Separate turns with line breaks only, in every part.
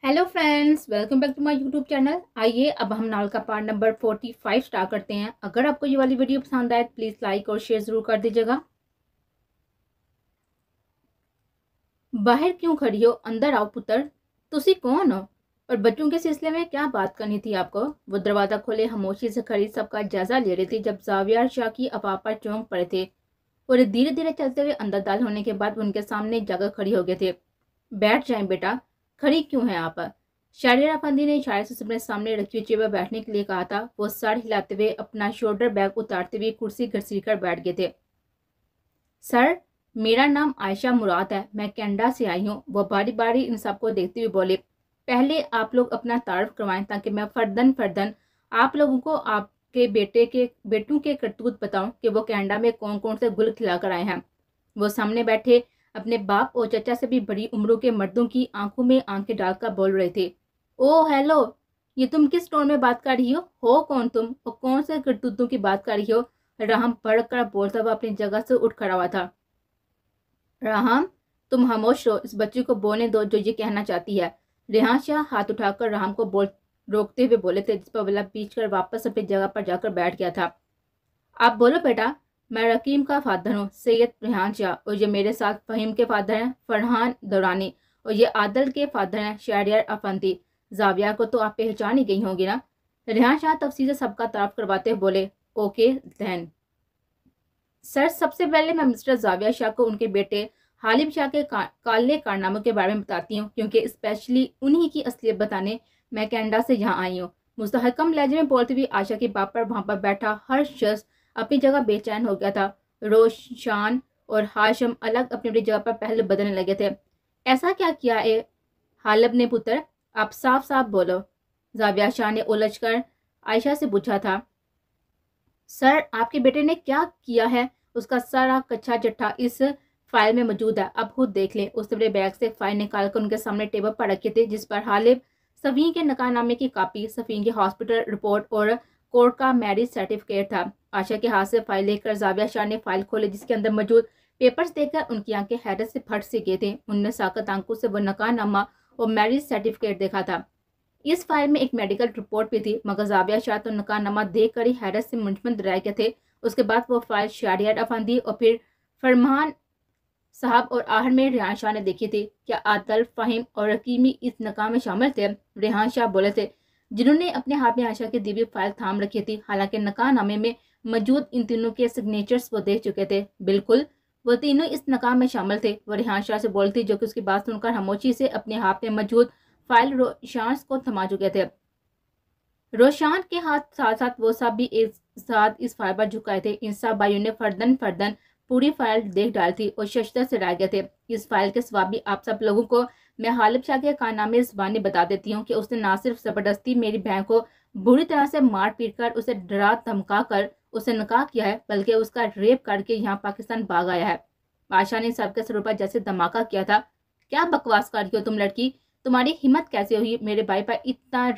Hello friends, welcome back to my YouTube channel. आइए अब हम नावल का पार्ट नंबर 45 स्टार्ट करते हैं। अगर आपको ये वाली वीडियो पसंद आए प्लीज़ लाइक और शेयर ज़रूर कर दीजिएगा। बाहर क्यों खड़ी हो, अंदर आओ पुत्र। तुसी कौन हो और बच्चों के सिलसिले में क्या बात करनी थी आपको? वो दरवाज़ा खोले खामोशी से खड़ी सबका जायजा ले रही थी जब जाविया शाह की अफवाह पर चौंक पड़े थे और धीरे धीरे चलते हुए अंदर दाल होने के बाद उनके सामने जगह खड़ी हो गए थे। बैठ जाएं बेटा, खड़ी क्यों है आप? शायरा अफंदी ने इशारे से अपने सामने रखी हुई चेयर पर बैठने के लिए कहा था। वो सर हिलाते हुए अपना शोल्डर बैग उतारते हुए कुर्सी घसीट कर बैठ गए थे। सर, मेरा नाम आयशा मुराद है, मैं कनाडा से आई हूँ। वो बारी बारी इन सबको देखते हुए बोले, पहले आप लोग अपना तारुफ करवाएं ताकि मैं फर्दन फर्दन आप लोगों को आपके बेटों के करतूत बताऊं कि वो कनाडा में कौन कौन से गुल खिला कर आए हैं। वो सामने बैठे अपने बाप और चचा से भी बड़ी उम्रों के मर्दों की आंखों में आंखें डालकर बोल रहे थे। ओ हेलो, ये तुम किस टोन में बात कर रही हो कौन तुम और कौन से करतूतों की बात कर रही हो? राहम भड़क कर बोलता हुआ अपनी जगह से उठ खड़ा हुआ था। राहम, तुम खामोश रहो, इस बच्ची को बोलने दो जो ये कहना चाहती है। रेहान शाह हाथ उठाकर राहम को रोकते हुए बोले थे, जिस पर वाला पीछ कर वापस अपनी जगह पर जाकर बैठ गया था। आप बोलो बेटा। मैं रकीम का फादर हूँ, सैयद रेहान शाह, और ये मेरे साथ फहीम के फादर हैं फरहान दौरानी, और ये आदल के फादर हैं शहरियार अफंदी। जाविया को तो आप पहचान ही गई होंगी ना? रेहान शाह तफसील से सबका तारफ करवाते हुए बोले, ओके देन सर, सबसे पहले मैं मिस्टर जाविया शाह को उनके बेटे हालिम शाह के काले कारनामों के बारे में बताती हूँ, क्योंकि स्पेशली उन्हीं की असलियत बताने मैं कनाडा से यहाँ आई हूँ। मुस्तहकम लहजे में बोलती हुई आशा के बाप पर वहां पर बैठा हर शख्स अपनी जगह बेचैन हो गया था। रोशान और हाशम अलग अपनी अपनी जगह पर पहले बदलने लगे थे। ऐसा क्या किया है हालब ने पुत्र? आप साफ साफ बोलो, जाविया शाह ने उलझ कर आयशा से पूछा था। सर, आपके बेटे ने क्या किया है उसका सारा कच्चा चिट्ठा इस फाइल में मौजूद है, आप खुद देख लें। उसने अपने बैग से फाइल निकालकर उनके सामने टेबल पर रखे थे, जिस पर हालिब सफीन के नकानामे की कॉपी, सफीन की हॉस्पिटल रिपोर्ट और कोर्ट का मैरिज सर्टिफिकेट था। आशा के हाथ से फाइल लेकर जाविया शाह ने फाइल खोले, जिसके अंदर मौजूद पेपर्स देखकर उनकी आंखें हैरत से फट सी गई थी। उनने साकत आंखों से वो नकानामा और मैरिज सर्टिफिकेट देखा था। इस फाइल में एक मेडिकल रिपोर्ट भी थी, मगर जाविया शाह तो नकानामा देख कर ही हैरत से मुंजमद रह गए थे। उसके बाद वो फाइल शहरियार अफंदी और फिर फरमान साहब और आहर में रेहान शाह ने देखी थी। क्या आदल, फहीम और रकीमी इस नकाम में शामिल थे? रेहान शाह बोले थे, जिन्होंने अपने हाथ में आशा की दी हुई फाइल थाम रखी थी। हालांकि नकानामे में मौजूद इन तीनों के सिग्नेचर्स वो देख चुके थे। बिल्कुल, वो तीनों इस नकाम में शामिल थे। वो रेहान शाह से बोलती, जो कि उसकी बात सुनकर खामोशी से अपने हाथ में मौजूद फाइल रोशान को थमा चुके थे। रोशान के हाथ साथ साथ वो सब भी एक साथ इस फाइल पर झुकाए थे। इन सब भाइयों ने फर्दन फर्दन पूरी फाइल देख डाली थी और शशतर से रह गए थे। इस फाइल के सिवा भी आप सब लोगों को मैं हालिब शाह के कारनामे ज़बानी बता देती हूँ कि उसने ना सिर्फ जबरदस्ती मेरी बहन को बुरी तरह से मार पीट कर उसे डरा धमका कर उसे निकाह किया है, बल्कि उसका रेप करके यहाँ पाकिस्तान भाग आया है। बादशाह ने सबके सरों पर जैसे धमाका किया था। क्या बकवास कर रही हो तुम लड़की? तुम्हारी हिम्मत कैसे हुई मेरे भाई पर इतना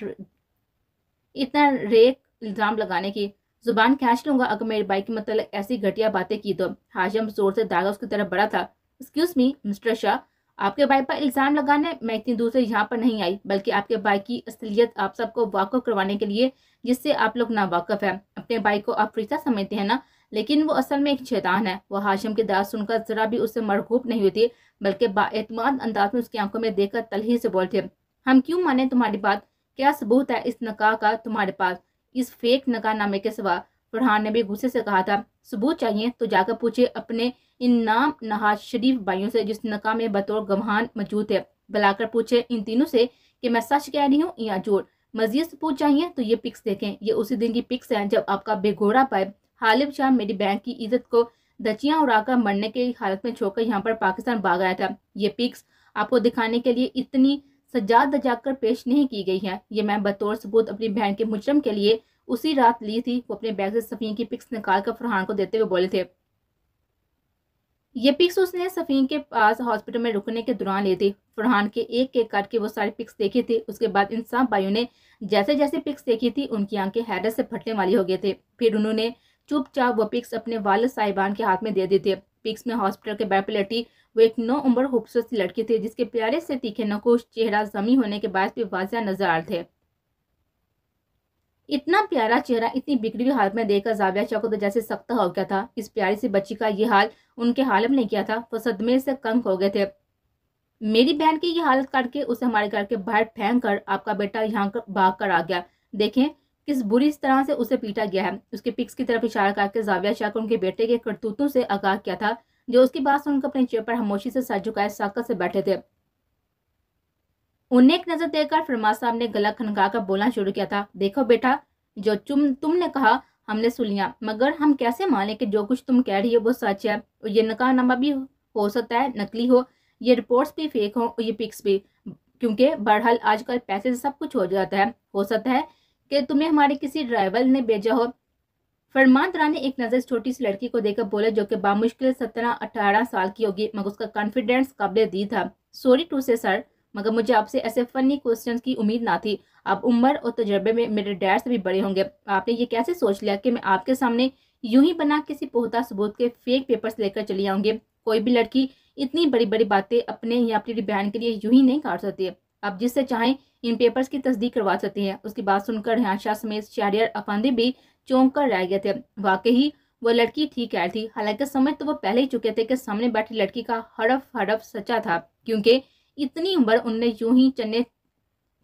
रेक इल्जाम लगाने की? जुबान खींच लूंगा अगर मेरे भाई की मतलब ऐसी घटिया बातें की तो। हाशिम जोर से दागा उसकी तरफ बढ़ा था। एक्सक्यूज मी मिस्टर शाह, आपके भाई पर इल्जाम लगाने मैं इतनी दूर से यहाँ पर नहीं आई, बल्कि आपके भाई की असलियत आप सबको वाकिफ करवाने के लिए, जिससे आप लोग ना वाकिफ है। अपने भाई को आप फरीसा समझते हैं ना, लेकिन वो असल में एक शैतान है। वो हाशिम की दाद सुनकर जरा भी उससे मरगूब नहीं हुई थी, बल्कि बाएतमाद अंदाज में उसकी आंखों में देखकर तलही से बोलते, हम क्यों माने तुम्हारी बात? क्या सबूत है इस नकाह का तुम्हारे पास, इस फेक नकाहनामे के सिवा? फरहान ने भी गुस्से से कहा था। सबूत चाहिए तो जाकर पूछे अपने इन नाम नहाज शरीफ भाइयों से जिस नकाह में बतौर गवाहान मौजूद है। बुलाकर पूछे इन तीनों से कि मैं सच कह रही हूँ या झूठ। मजीद सबूत चाहिए तो ये पिक्स देखें। ये उसी दिन की पिक्स हैं जब आपका बेघोड़ा पाए हालिब शाह मेरी बहन की इज्जत को धचियां उड़ाकर मरने की हालत में छोड़कर यहाँ पर पाकिस्तान भाग आया था। ये पिक्स आपको दिखाने के लिए इतनी सजाद दजाकर पेश नहीं की गई है। ये मैं बतौर सबूत अपनी बहन के मुजरम के लिए उसी रात ली थी। वो अपने बैग से सफीन की पिक्स निकाल कर फरहान को देते हुए बोले थे। ये पिक्स उसने सफीन के पास हॉस्पिटल में रुकने के दौरान ली थी। फरहान के एक एक करके वो सारी पिक्स देखी थी। उसके बाद इन सब भाइयों ने जैसे जैसे पिक्स देखी थी उनकी आंखें हैरत से फटने वाली हो गए थे। फिर उन्होंने चुपचाप वो पिक्स अपने वालिद साहिबान के हाथ में दे दी थी। पिक्स में हॉस्पिटल के बेड पर लेटी वो एक 9 उम्र खूबसूरत सी लड़की थी जिसके प्यारे से तीखे नकुश चेहरा जमी होने के बाद भी वाज़िह नजर आ रहे थे। इतना प्यारा चेहरा इतनी बिगड़ी हुई हालत में देखकर जाविया शाह को तो जैसे सख्त हो गया था। इस प्यारी सी बच्ची का ये हाल उनके हालम ने किया था। वो सदमे से कंग हो गए थे। मेरी बहन की ये हालत करके उसे हमारे घर के बाहर फेंक कर आपका बेटा यहाँ भाग कर आ गया। देखें किस बुरी तरह से उसे पीटा गया है। उसके पिक्स की तरफ इशारा करके जाविया शाह को उनके बेटे के करतूतों से आगाह किया था, जो उसकी बात सुनकर अपने चेयर पर खामोशी से सर झुकाए साकत से बैठे थे। उन्हें एक नजर देकर फरमाद साहब ने गला खनका कर बोलना शुरू किया था, देखो बेटा, जो तुमने कहा हमने सुन लिया, मगर हम कैसे माने कि जो कुछ तुम कह रही हो वो सच है। और ये नकानामा भी हो सकता है, नकली हो, ये रिपोर्ट्स भी फेक हो और ये पिक्स भी, क्योंकि बहरहाल आजकल पैसे से सब कुछ हो जाता है। हो सकता है कि तुम्हें हमारे किसी ड्राइवर ने भेजा हो। फरमान तरा ने एक नज़र छोटी सी लड़की को देखकर बोले, जो कि बामुश्किल 17-18 साल की होगी, मगर उसका कॉन्फिडेंस काबिल दी था। सॉरी टू से सर, मगर मुझे आपसे ऐसे फनी क्वेश्चंस की उम्मीद ना थी। आप उम्र और तजर्बे में मेरे डैड से भी बड़े होंगे। आपने ये कैसे सोच लिया कि मैं आपके सामने यूं ही बना किसी पुख्ता सबूत के फेक पेपर्स लेकर चली आऊंगी? कोई भी लड़की इतनी बड़ी बड़ी बातें अपने या अपनी बहन के लिए यूं ही नहीं कर सकती। आप जिससे चाहें इन पेपर्स की तस्दीक करवा सकती हैं। उसकी बात सुनकर रेहान शाह समेत शहरियार अफंदी भी चौंक कर रह गए थे। वाकई वो लड़की ठीक कह रही थी। हालांकि समझ तो वो पहले ही चुके थे कि सामने बैठी लड़की का हड़फ हड़फ सच्चा था, क्योंकि इतनी उम्र उनने यूं ही चन्ने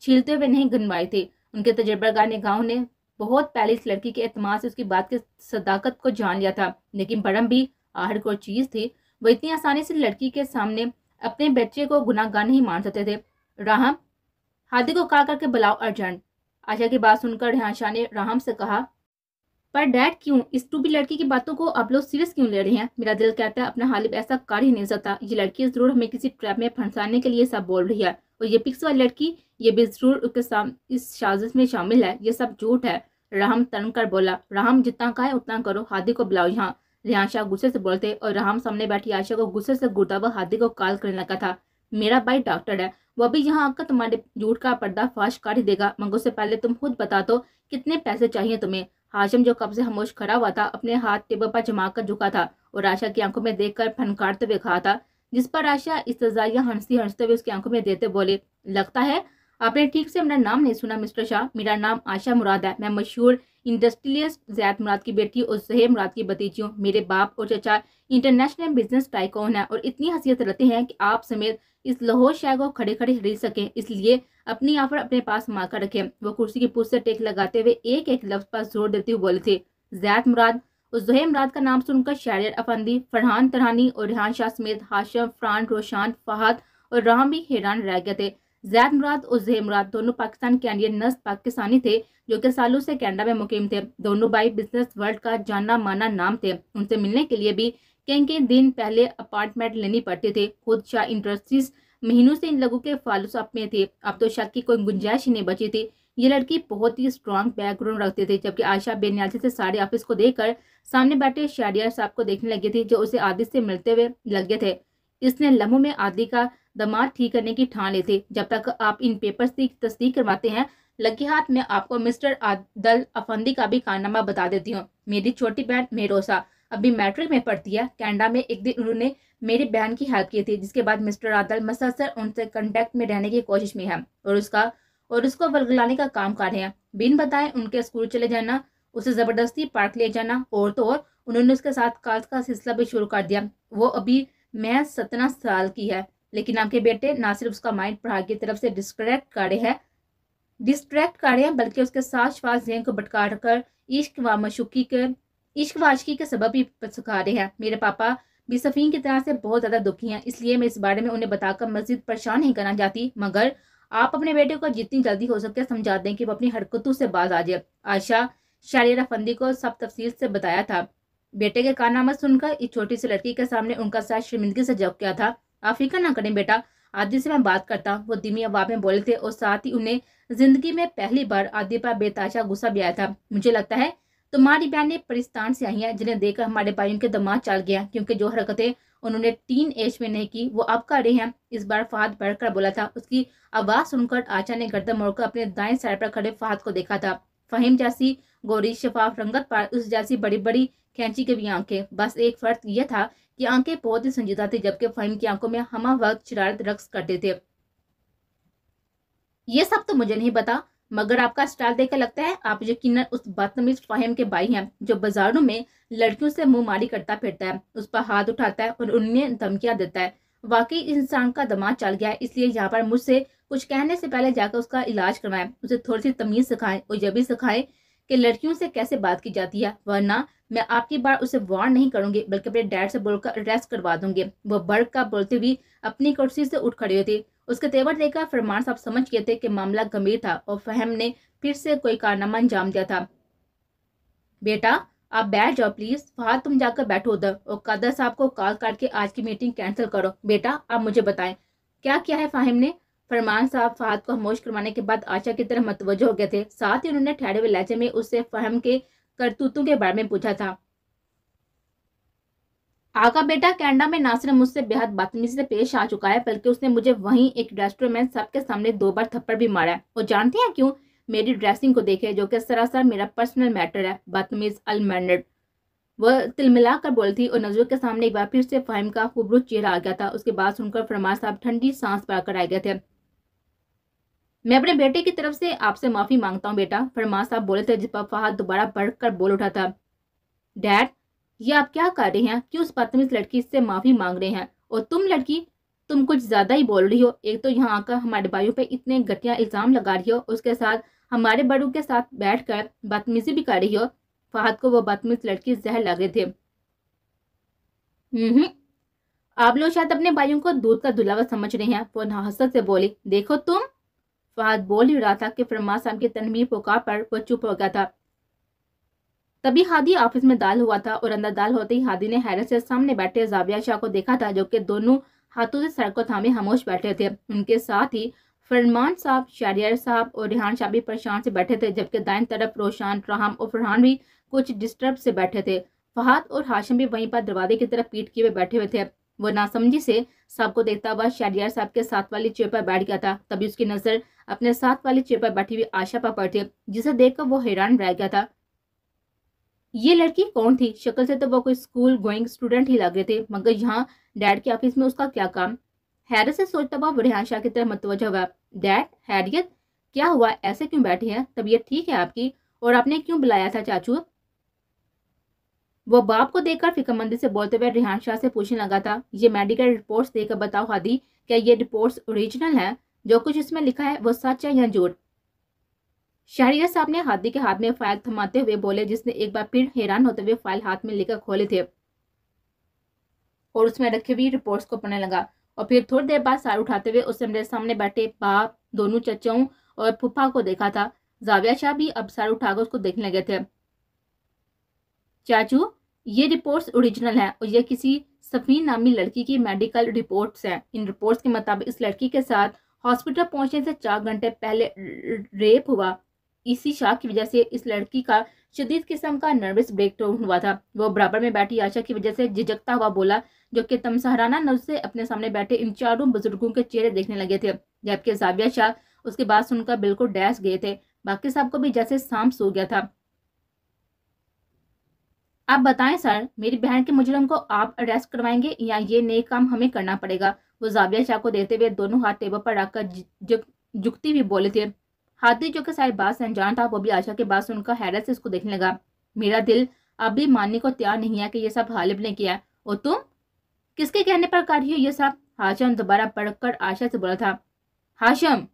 छीलते हुए नहीं गिनवाए थे। उनके तजर्बागार निगाहों ने बहुत पहले इस लड़की के एतमाद से उसकी बात की सदाकत को जान लिया था। लेकिन बरम भी आहर कोई चीज थी। वो इतनी आसानी से लड़की के सामने अपने बच्चे को गुनाहगार नहीं मान सकते थे। राहम, हादी को कॉल करके बुलाओ अर्जेंट। आशा की बात सुनकर रेहान शाह ने राहम से कहा, पर डैड क्यों? इस टूबी लड़की की बातों को आप लोग सीरियस क्यों ले रहे हैं? मेरा दिल कहता है अपना हालिब ऐसा कर ही नहीं सकता। ये लड़की जरूर हमें किसी ट्रैप में फंसाने के लिए सब बोल रही है। और ये पिक्स वाली लड़की, ये भी जरूर उसके इस साजिश में शामिल है। ये सब झूठ है। राहम तन कर बोला, राहम जितना कहा उतना करो, हादी को बुलाओ यहाँ। रेहान शाह गुस्से से बोलते और राहम सामने बैठी आयशा को गुस्से से घूरता हुआ हादी को कॉल करने लगा था। मेरा भाई डॉक्टर है, वो भी यहाँ आकर तुम्हारे झूठ का पर्दाफाश कर ही देगा, मगर उससे पहले तुम खुद बता दो कितने पैसे चाहिए तुम्हें। हाशिम जो कब से खामोश खड़ा हुआ था, अपने हाथ टेबल पर जमा कर झुका था और आशा की आंखों में देखकर फनकारते हुए कहा था, जिस पर आशा इस्तज़ाइया हंसती हंसते हुए उसकी आंखों में देते बोले, लगता है आपने ठीक से मेरा नाम नहीं सुना मिस्टर शाह। मेरा नाम आशा मुराद है। मैं मशहूर इंडस्ट्रियलिस्ट ज़ैद मुराद की बेटी और ज़हीर मुराद की भतीजी हूँ। मेरे बाप और चचा इंटरनेशनल बिजनेस टाइकून है और इतनी हसीयत रखते हैं कि आप समेत इस लाहौर शहर को खड़े खड़े खरीद सकें, इसलिए अपनी ऑफर अपने पास मार रखे। वो कुर्सी की पूछ से टेक लगाते हुए एक एक लफ्ज पर जोर देते हुए बोले थे। ज़ैद मुराद और ज़ुहैर मुराद का नाम सुनकर शहरियार अफंदी, फरहान तरहानी और रेहान शाह समेत हाशिम, फरान, रोशान, फहद और राम भी हैरान रह गए थे। ज़ैद मुराद और ज़ुहैर मुराद दोनों पाकिस्तान के इंडियन नस्ल पाकिस्तानी थे, जो कि सालों से कनाडा में मुकीम थे। दोनों भाई बिजनेस वर्ल्ड का जाना माना नाम थे। उनसे मिलने के लिए भी कई दिन पहले अपार्टमेंट लेनी पड़ती थी। खुद शाह इंडस्ट्रीज महीनों से इन लोगों के फालूसाब में थे। अब तो शक की कोई गुंजाइश ही नहीं बची थी। ये लड़की बहुत ही स्ट्रॉन्ग बैकग्राउंड रखती थी, जबकि आयशा बेनियाजी से सारे ऑफिस को देखकर सामने बैठे शहरियार साहब को देखने लगी थी, जो उसे आदि से मिलते हुए लगे थे। इसने लम्हों में आदि का दामाद ठीक करने की ठान ली थी। जब तक आप इन पेपर्स की तस्दीक करवाते हैं, लगे हाथ में आपको मिस्टर आदल अफंदी का भी कारनामा बता देती हूँ। मेरी छोटी बहन मेरोसा अभी मैट्रिक में पढ़ती है। कनाडा में एक दिन उन्होंने मेरी बहन की हेल्प की थी, जिसके बाद मिस्टर आदल मसलसल उनसे कांटेक्ट में रहने की कोशिश में है और उसको वरगलाने का काम कर रहे हैं। बिन बताए उनके स्कूल चले जाना, उसे जबरदस्ती पार्क ले जाना और तो और उन्होंने उसके साथ काल का सिलसिला भी शुरू कर दिया। वो अभी महज 17 साल की है, लेकिन आपके बेटे ना सिर्फ उसका माइंड पढ़ाई की तरफ से डिस्ट्रैक्ट कर रहे हैं, बल्कि उसके साथ श्वास जहन को भटका कर इश्क व आशिकी के सबब भी सिखा रहे हैं। मेरे पापा भी सफीन की तरह से बहुत ज्यादा दुखी हैं, इसलिए मैं इस बारे में उन्हें बताकर मजीद परेशान नहीं करना चाहती, मगर आप अपने बेटे को जितनी जल्दी हो सके समझा दें कि वो अपनी हरकतों से बाज आ जाए। आयशा शारिया फंदी को सब तफसील से बताया था। बेटे के कारनामा सुनकर इस छोटी सी लड़की के सामने उनका सर शर्मिंदगी से झुक गया था। आप फिक्र ना करें बेटा, आदि से मैं बात करता। वो धीमी आवाज में बोले थे और साथ ही उन्हें जिंदगी में पहली बार आदि पर बेताशा गुस्सा भी आया था। मुझे लगता है तुम्हारी बहनें पाकिस्तान से आई हैं, जिन्हें देखकर हमारे भाइयों के दिमाग चल गया, क्योंकि जो हरकतें उन्होंने टीन एज में नहीं की वो अब कर रहे हैं। इस बार फहद बढ़कर बोला था। उसकी आवाज सुनकर आशा ने गर्दन मोड़कर अपने दाएं साइड पर खड़े फहद को देखा था। फहीम जैसी गोरी शफाफ रंगत पर उस जैसी बड़ी बड़ी खैंची की भी आंखें। बस एक फर्क यह था कि आंखें बहुत ही संजीदा थी, जबकि फहीम की आंखों में हमा वक्त शरारत रक्स करते थे। ये सब तो मुझे नहीं पता, मगर आपका स्टाइल देखकर लगता है आप यकीनन उस बदतमीज फहीम के भाई हैं जो बाजारों में लड़कियों से मुंह मारी करता फिरता है, उस पर हाथ उठाता है और उन्हें धमकियां देता है। वाकई इंसान का दिमाग चल गया है, इसलिए यहाँ पर मुझसे कुछ कहने से पहले जाकर उसका इलाज करवाएं, उसे थोड़ी सी तमीज सिखाएं और यह भी सिखाएं कि लड़कियों से कैसे बात की जाती है, वरना मैं आपकी बार उसे वार्न नहीं करूंगी बल्कि अपने डैड से बोलकर अरेस्ट करवा दूंगी। वो बढ़ का बोलते हुए अपनी कुर्सी से उठ खड़ी हुई। उसके तेवर देखकर फरमान साहब समझ गए थे कि मामला गंभीर था और फहम ने फिर से कोई कारनामा अंजाम दिया था। बेटा आप बैठ जाओ प्लीज। फहद तुम जाकर बैठो उधर और कादर साहब को कॉल करके आज की मीटिंग कैंसिल करो। बेटा आप मुझे बताएं क्या किया है फाहिम ने। फरमान साहब फहद को खामोश करवाने के बाद आशा की तरफ मतवज्जो हो गए थे। साथ ही उन्होंने ठहरे हुए लहजे में उससे फहम के करतूतों के बारे में पूछा था। आका बेटा कनाडा में ना सिर्फ मुझसे बेहद बदतमीजी से पेश आ चुका है, बल्कि उसने मुझे वहीं एक रेस्टोरेंट में सबके सामने 2 बार थप्पड़ भी मारा है। और जानते हैं क्यों? मेरी ड्रेसिंग को देखे, जो कि सरासर मेरा पर्सनल मैटर है। बदतमीज अनमैनर्ड। वह तिलमिला कर बोली थी और नजरों के सामने एक बार फिर से फहीम का खूबसूरत चेहरा आ गया था। उसके बाद सुनकर फरमान साहब ठंडी सांस भरकर आ गए थे। मैं अपने बेटे की तरफ से आपसे माफी मांगता हूँ बेटा, फरमान साहब बोले थे, जिस पर फहद दोबारा बढ़कर बोल उठा था। डैड ये आप क्या कर रहे हैं? क्यों उस बदतमीज लड़की से माफी मांग रहे हैं? और तुम लड़की, तुम कुछ ज्यादा ही बोल रही हो। एक तो यहाँ आकर हमारे भाइयों पे इतने घटिया इल्जाम लगा रही हो, उसके साथ हमारे बड़ों के साथ बैठकर बदतमीजी भी कर रही हो। फहद को वो बदतमीज लड़की जहर लग रहे थे। आप लोग शायद अपने भाइयों को दूध का धुलावा समझ रहे हैं, वो हसरत से बोली। देखो तुम। फहद बोल ही रहा था कि फरमान साहब की तनवीर पुकार पर वो चुप हो गया था। तभी हादी ऑफिस में दाल हुआ था और अंदर दाल होते ही हादी ने हैरत से सामने बैठे जाविया शाह को देखा था, जो कि दोनों हाथों से सर को थामे खामोश बैठे थे। उनके साथ ही फरमान साहब, शहरियार साहब और रिहान शाह भी परेशान से बैठे थे, जबकि दाएं तरफ रोशान, राहम और फरहान भी कुछ डिस्टर्ब से बैठे थे। फहद और हाशिम भी वहीं पर दरवाजे की तरफ पीट किए हुए बैठे हुए थे। वो नासमझी से सबको देखता हुआ शहरियार साहब के साथ वाली चेयर पर बैठ गया था। तभी उसकी नजर अपने साथ वाली चेयर पर बैठी हुई आशा पर पड़ी, जिसे देखकर वो हैरान रह गया था। ये लड़की कौन थी? शक्ल से तो वो कोई स्कूल गोइंग स्टूडेंट ही लग रहे थे, मगर यहाँ डैड के ऑफिस में उसका क्या काम? हैरत से सोचता हुआ रेहान शाह की तरफ मतवज्जो हुआ। डैड, हैरियत, क्या हुआ? ऐसे क्यों बैठे हैं? तबीयत ठीक है आपकी? और आपने क्यों बुलाया था चाचू? वो बाप को देखकर फिक्रमंदी से बोलते हुए रेहान शाह से पूछने लगा था। ये मेडिकल रिपोर्ट्स देकर बताओ हादी, क्या ये रिपोर्ट्स ओरिजिनल है? जो कुछ इसमें लिखा है वो सच है या झूठ? शहरियार साहब ने हादी के हाथ में फाइल थमाते हुए बोले, जिसने एक बार फिर हैरान होते हुए फाइल हाथ में लेकर खोले थे और उसमें रखी हुई रिपोर्ट्स को पढ़ने लगा। और फिर थोड़ी देर बाद सर उठाते हुए उसने मेरे सामने बैठे बाप, दोनों चचाओं और फूफा को देखा था। जाविया शाह भी अब सर उठाकर उसको देखने लगे थे। चाचू, ये रिपोर्ट्स ओरिजिनल है और ये किसी सफीन नामी लड़की की मेडिकल रिपोर्ट्स हैं। इन रिपोर्ट्स के मुताबिक इस लड़की के साथ हॉस्पिटल पहुंचने से 4 घंटे पहले रेप हुआ। इसी शाह की वजह से इस लड़की का शदीद किस्म का नर्वस ब्रेकडाउन हुआ था। वो बराबर में बैठी आशा की वजह से झिझकता हुआ बोला, जो कि तमसहराना नजर से अपने सामने बैठे इन चारों बुजुर्गों के चेहरे देखने लगे थे, जबकि जाविया शाह उसकी बात सुनकर बिल्कुल डैश गए थे। बाकी सबको भी जैसे सांप सो गया था। आप बताएं सर, मेरी बहन के मुजरिम को आप अरेस्ट करवाएंगे या ये नए काम हमें करना पड़ेगा? वो जाविया शाह को देते हुए दोनों हाथ टेबल पर रखकर झुकती हुई बोले थे। हादी, जो कि सारी बात से अनजान था, वो भी आशा की बात सुनकर हैरत से उसको देखने लगा। मेरा दिल अभी मानने को तैयार नहीं है कि ये सब हालिब ने किया। और तुम किसके कहने पर कर रही हो ये सब? हाशिम दोबारा पढ़कर आशा से बोला था। हाशिम,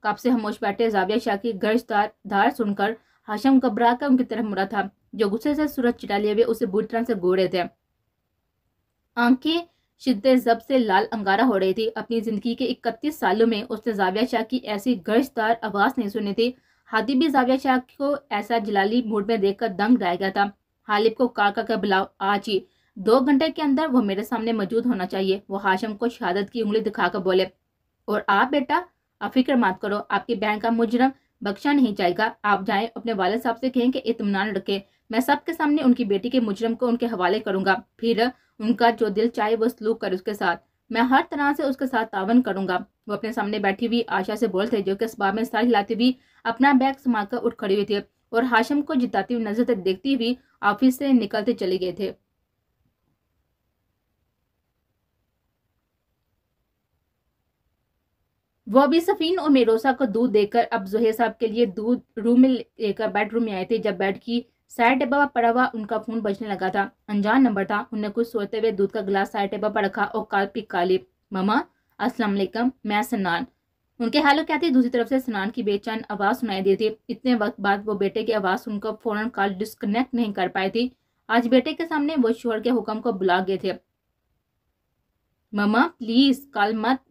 कब से खामोश बैठे जाविया शाह की गर्जदार धार सुनकर हाशिम घबरा कर उनकी तरफ मुड़ा था, जो गुस्से से सूरज चिटा लिए हुए उसे बुरी तरह से घूर रहे थे। आंखें शिद्दत जब से लाल अंगारा हो रही थी। अपनी जिंदगी के 31 सालों में उसने जाविया शाह की ऐसी गर्जदार आवाज नहीं सुनी थी। हादी भी जाविया शाह को ऐसा जलाली मूड में देखकर दंग रह गया था। हालिब को काका का बुलाओ आज ही, 2 घंटे के अंदर वो मेरे सामने मौजूद होना चाहिए। वो हाशिम को शहादत की उंगली दिखाकर बोले। और आप बेटा, आप फिक्र मत करो, आपकी बहन का मुजरम बख्शा नहीं जाएगा। आप जाएं अपने वालिद साहब से कहें कि इत्मीनान रखे। मैं सबके सामने उनकी बेटी के मुजरम को उनके हवाले करूंगा, फिर उनका जो दिल चाहे वो सलूक कर उसके साथ। मैं हर तरह से उसके साथ तावन करूंगा। वो अपने सामने बैठी हुई आशा से बोलते, जो कि इस बार में सर हिलाती हुई अपना बैग संभाल कर उठ खड़ी हुई थी اور ہاشم کو جتاتی ہوئی نظر سے دیکھتی ہوئی آفس سے نکلتے چلے گئے تھے۔ وہ ابھی صفین اور میروسا کو دودھ دے کر اب زہیر صاحب کے لیے دودھ روم میں لے کر بیڈ روم میں آئے تھے، جب بیڈ کی سائڈ ٹیبل پر پڑا ہوا ان کا فون بجنے لگا تھا۔ انجان نمبر تھا۔ انہوں نے کچھ سوچتے ہوئے دودھ کا گلاس سائڈ ٹیبل پر رکھا اور کال پک کر لی۔ ماما السلام علیکم، میں سنان۔ ان کے حالوں کیا تھی، دوسری طرف سے سنان کی بے چین آواز سنائی دی تھی۔ اتنے وقت بعد وہ بیٹے کی آواز سن کر فوراً کال ڈسکنیکٹ نہیں کر پائی تھی۔ آج بیٹے کے سامنے وہ شوہر کے حکم کو بلا گئے تھے۔ ماما پلیز کال مت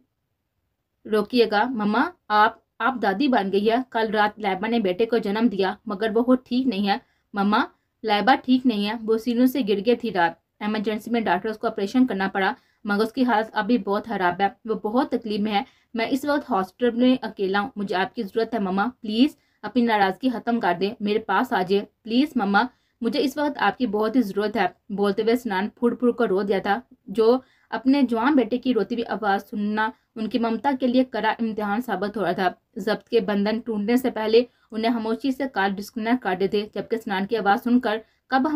روکیے گا۔ ماما آپ دادی بن گئی ہے۔ کل رات لائبہ نے بیٹے کو جنم دیا مگر وہ ٹھیک نہیں ہے۔ ماما لائبہ ٹھیک نہیں ہے، وہ سینوں سے گر گئی تھی رات۔ ایمرجنسی میں ڈاکٹر کو آپریشن کرنا پڑا مگر اس کی حالت ابھی بہت خراب ہے، وہ بہت تکلیف میں ہے۔ میں اس وقت ہاسپٹل میں اکیلا ہوں، مجھے آپ کی ضرورت ہے۔ ماما پلیز اپنی ناراضگی ختم کر دیں، میرے پاس آ جائے پلیز۔ ماما مجھے اس وقت آپ کی بہت ہی ضرورت ہے۔ بولتے ہوئے سنان پھوڑ پھوڑ کر رو دیا تھا، جو اپنے جوان بیٹے کی روتی ہوئی آواز سننا ان کی ممتا کے لیے کرا امتحان ثابت ہو رہا تھا۔ ضبط کے بندھن ٹوٹنے سے پہلے انہیں خاموشی سے کال ڈسکنیکٹ کر دیتے، جبکہ سنان کی آواز سن کر کب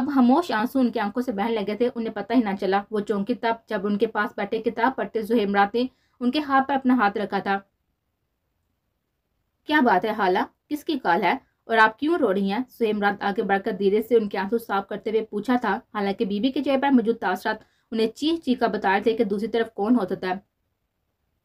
خاموش آنسو ان کی آنکھوں سے بہنے لگے تھے انہیں پتہ ہی نہ چلا۔ وہ چونکی تب جب ان کے پاس بیٹھے کتاب پڑھتے زہیر مراد نے ان کے ہاتھ پر اپنا ہاتھ رکھا تھا۔ کیا بات ہے خالہ، کس کی کال ہے اور آپ کیوں رو رہی ہیں؟ زہیر مراد آگے بڑھ کر دھیرے سے ان کے آنسو صاف کرتے ہوئے پوچھا تھا، حالانکہ بیوی کے چہرے پر موجود تاثرات انہیں چیخ چیخ کر بتا رہے تھے کہ دوسری طرف کون ہوتا تھا۔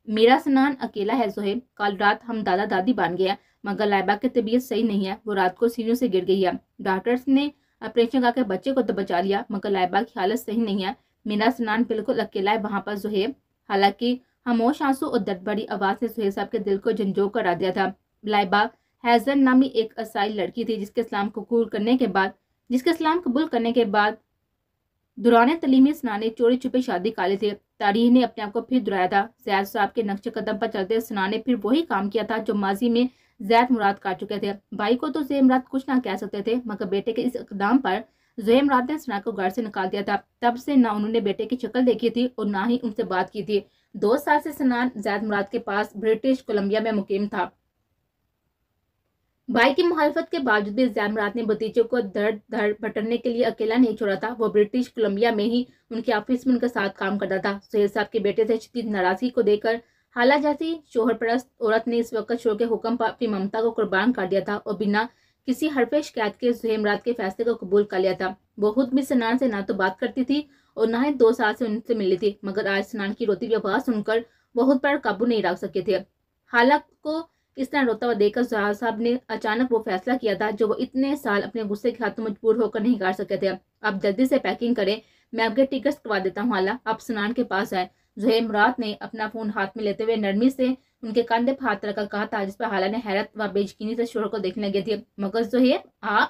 میرا سنان اکیلا ہے زہیر، کل رات ہم دادا دادی بن گئے ہیں مگر لائبہ کی طبیعت صحیح نہیں ہے، وہ رات کو سینوں سے گر گئی ہے۔ ڈاکٹرز نے آپریشن کر کے بچے کو تو بچا لیا مگر لائبہ کی حالت صحیح نہیں ہے۔ میرا سنان بالکل اکیلا ہے وہاں پر زہیر۔ حالانکہ خاموش آنسو اور درد بڑی آواز نے زہیر صاحب کے دل کو جھنجھوڑ کر رکھ دیا تھا۔ لائبہ ہیزل نامی ایک عیسائی لڑکی تھی جس کے اسلام قبول کرنے کے بعد دوران تعلیمی سنان نے چوری چھپے شادی کر لی تھی۔ تاریخ نے اپنے آپ کو پھر دہرایا تھا۔ زید صاحب کے نقش قدم پر چلتے سنان نے پھر وہی کام کیا تھا جو ماضی میں زید مراد کر چکے تھے۔ بھائی کو تو زید مراد کچھ نہ کہہ سکتے تھے مگر بیٹے کے اس اقدام پر زید مراد نے سنان کو گھر سے نکال دیا تھا۔ تب سے نہ انہوں نے بیٹے کی شکل دیکھی تھی اور نہ ہی ان سے بات کی تھی۔ 2 سال سے سنان زید مراد کے پاس برٹش کولمبیا میں مقیم تھا۔ بھائی کی مخالفت کے باوجود بھی زید مراد نے بھتیجے کو دھڑ بٹرنے کے لیے اکیلا نہیں چھوڑا تھا۔ وہ برٹش کولمبیا میں ہی ان کے آفس میں ان کے ساتھ کام کرتا تھا۔ زہیر صاحب کے بیٹے سے شدید ناراضگی کو دیکھ کر خالہ جیسی شوہر پرست عورت نے اس وقت شوہر کے حکم پر اپنی ممتا کو قربان کر دیا تھا اور بنا کسی حرف شکایت کے زہیر مراد کے فیصلے کو قبول کر لیا تھا۔ وہ خود بھی سنان سے نہ تو بات کرتی تھی اور نہ ہی 2 سال سے ان سے ملی تھی مگر آج سنان کی روتی ہوئی آواز سن کر وہ خود پر قابو نہیں رکھ سکے تھے۔ خالہ کو اس طرح روتا ہوا دیکھ کر زہیر صاحب نے اچانک وہ فیصلہ کیا تھا جو وہ اتنے سال اپنے غصے کے ہاتھوں مجبور ہو کر نہیں کر سکے تھے۔ اب جلدی سے پیکنگ کریں، میں آپ کے ٹکٹس کروا دیتا ہوں خالہ، آپ سنان کے پاس آئے۔ زہیر مراد نے اپنا فون ہاتھ میں لیتے ہوئے نرمی سے ان کے کاندھے پر ہاتھ رکھ کر کہا تھا، جس پر خالہ نے حیرت و بے یقینی سے شوہر کو دیکھنے لگی تھی۔ مگر زہیر آپ،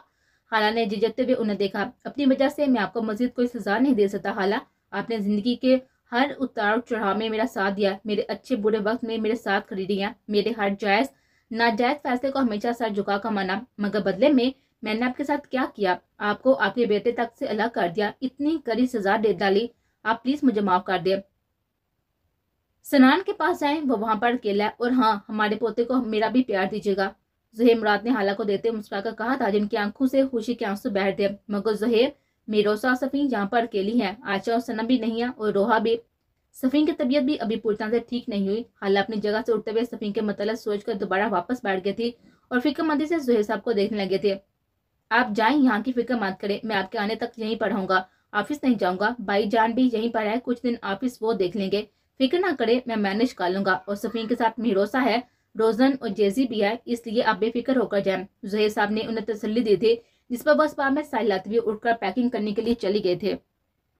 خالہ نے جھجکتے ہوئے انہیں دیکھا، اپنی وجہ سے میں آپ کو مزید کوئی سزا نہیں دے سکتا خالہ، آپ نے زندگی کے ہر اتار چڑھاؤ میں میرا ساتھ دیا، میرے اچھے برے وقت میں میرے ساتھ کھڑی رہی ہیں، میرے ہر جائز ناجائز فیصلے کو ہمیشہ سر جھکا کر مانا، مگر بدلے میں نے آپ کے ساتھ کیا کیا؟ آپ کو آپ کے بیٹے تک سے الگ کر دیا، اتنی کڑی سزا دے ڈالی، آپ پلیز مجھے معاف کر دیں۔ سنان کے پاس آئیں، وہ وہاں پر اکیلا ہے، اور ہاں ہمارے پوتے کو میرا بھی پیار دیجیے گا، زہیر مراد نے خالہ کو دیتے ہوئے مسکرا کر کہا تھا، جن کی آنکھوں سے خوشی کے آنسو بہہ تھے۔ مگر زہیر، میروسا صفین جہاں پر اکیلی ہیں، عائشہ اور سنم بھی نہیں ہے اور روحا بھی، صفین کی طبیعت بھی ابھی پوری طرح سے ٹھیک نہیں ہوئی۔ خالہ اپنی جگہ سے اٹھتے ہوئے صفین کے متعلق سوچ کر دوبارہ واپس بیٹھ گئی تھی اور فکر مندی سے زہیر صاحب کو دیکھنے لگے تھے۔ آپ جائیں، یہاں کی فکر مت کریں، میں آپ کے آنے تک یہیں پر رہوں گا، آفس نہیں جاؤں گا، بھائی جان بھی یہیں پر ہے، کچھ دن آفس وہ دیکھ لیں گے، فکر نہ کریں، میں مینج کر لوں گا، اور صفین کے ساتھ میروسا ہے، روزن اور جیزی بھی ہے، اس لیے آپ بے فکر ہو کر جائیں۔ زہیر صاحب نے انہیں تسلی دی تھی، جس پر وہ اس بار میں سائل لاتے ہوئے اٹھ کر پیکنگ کرنے کے لیے چلی گئے تھے۔